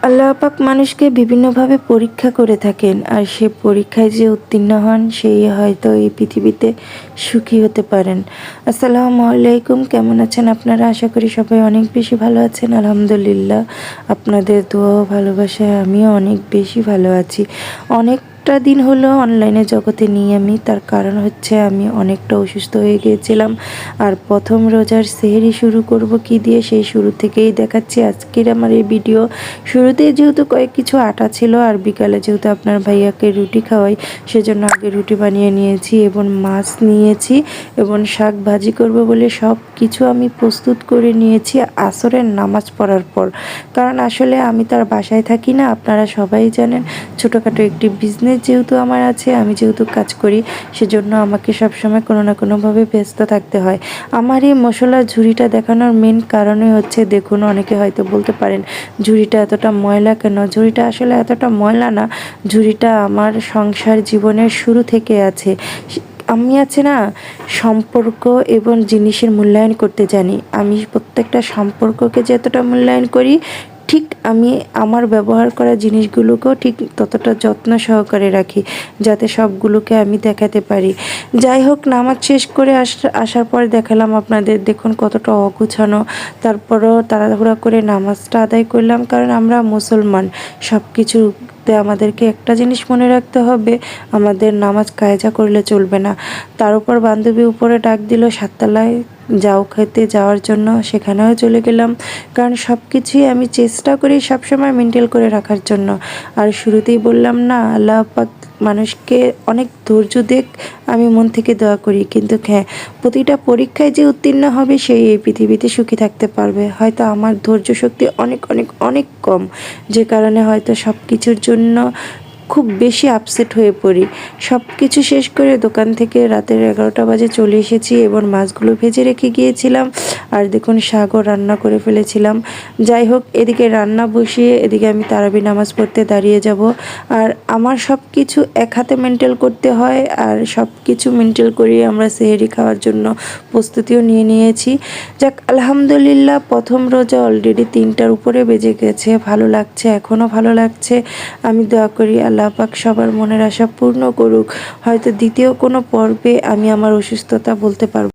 আল্লাহ পাক মানুষকে বিভিন্নভাবে পরীক্ষা করে থাকেন, আর সে পরীক্ষায় যে উত্তীর্ণ হন সেই হয়তো এই পৃথিবীতে সুখী হতে পারেন। আসসালামু আলাইকুম, কেমন আছেন আপনারা? আশা করি সবাই অনেক বেশি ভালো আছেন। আলহামদুলিল্লাহ, আপনাদের দোয়া ও ভালোবাসায় আমিও অনেক বেশি ভালো আছি। অনেকটা দিন হলো অনলাইনে জগতে নিয়ে আমি, তার কারণ হচ্ছে আমি অনেকটা অসুস্থ হয়ে গিয়েছিলাম। আর প্রথম রোজার সেহরি শুরু করব কি দিয়ে, সেই শুরু থেকেই দেখাচ্ছি আজকের আমার এই ভিডিও। শুরুতেই যেহেতু কয়েক কিছু আটা ছিল, আর বিকালে যেহেতু আপনার ভাইয়াকে রুটি খাওয়াই, সেজন্য আগে রুটি বানিয়ে নিয়েছি এবং মাছ নিয়েছি এবং শাক ভাজি করব বলে সব কিছু আমি প্রস্তুত করে নিয়েছি আসরের নামাজ পড়ার পর। কারণ আসলে আমি তার বাসায় থাকি না, আপনারা সবাই জানেন। ছোটোখাটো একটি বিজনেস যেহেতু আমার আছে, আমি যেহেতু কাজ করি, সেজন্য আমাকে সবসময় কোনো না কোনোভাবে ব্যস্ত থাকতে হয়। আমার এই মশলার ঝুড়িটা দেখানোর মেন কারণই হচ্ছে, দেখুন, অনেকে হয়তো বলতে পারেন ঝুড়িটা এতটা ময়লা কেন? ঝুড়িটা আসলে এতটা ময়লা না, ঝুড়িটা আমার সংসার জীবনের শুরু থেকে আছে। আমি আছে না, সম্পর্ক এবং জিনিসের মূল্যায়ন করতে জানি। আমি প্রত্যেকটা সম্পর্ককে যতটা মূল্যায়ন করি, ঠিক আমি আমার ব্যবহার করা জিনিসগুলোকেও ঠিক ততটা যত্ন সহকারে রাখি, যাতে সবগুলোকে আমি দেখাতে পারি। যাই হোক, নামাজ শেষ করে আসার পর দেখালাম আপনাদের, দেখুন কতটা অগুছানো। তারপরও তাড়াহুড়া করে নামাজটা আদায় করলাম, কারণ আমরা মুসলমান। সব কিছুতে আমাদেরকে একটা জিনিস মনে রাখতে হবে, আমাদের নামাজ কায়জা করলে চলবে না। তার উপর বান্ধবী উপরে ডাক দিল সাততলায় যাও খেতে যাওয়ার জন্য, সেখানেও চলে গেলাম। কারণ সব কিছুই আমি চেষ্টা করি সবসময় মেনটেন করে রাখার জন্য। আর শুরুতেই বললাম না, আল্লাহ পাক মানুষকে অনেক ধৈর্য দেখ, আমি মন থেকে দোয়া করি। কিন্তু হ্যাঁ, প্রতিটা পরীক্ষায় যে উত্তীর্ণ হবে সেই এই পৃথিবীতে সুখী থাকতে পারবে। হয়তো আমার ধৈর্য শক্তি অনেক অনেক অনেক কম, যে কারণে হয়তো সব কিছুর জন্য খুব বেশি আপসেট হয়ে পড়ি। সব কিছু শেষ করে দোকান থেকে রাতের 11টা বাজে চলে এসেছি এবং মাছগুলো ভেজে রেখে গিয়েছিলাম। আর দেখুন, শাকও রান্না করে ফেলেছিলাম। যাই হোক, এদিকে রান্না বসিয়ে এদিকে আমি তারাবি নামাজ পড়তে দাঁড়িয়ে যাব। আর আমার সব কিছু এক হাতে মেনটেন করতে হয়, আর সব কিছু মেনটেন করিয়ে আমরা সেহরি খাওয়ার জন্য প্রস্তুতিও নিয়ে নিয়েছি। যাক, আলহামদুলিল্লাহ, প্রথম রোজা অলরেডি 3টার উপরে বেজে গেছে। ভালো লাগছে, এখনও ভালো লাগছে। আমি দোয়া করি আল্লাহ পাক সবার মনের আশা পূর্ণ করুক। হয়তো দ্বিতীয় কোনো পর্বে আমি আমার অসুস্থতা বলতে পারবো।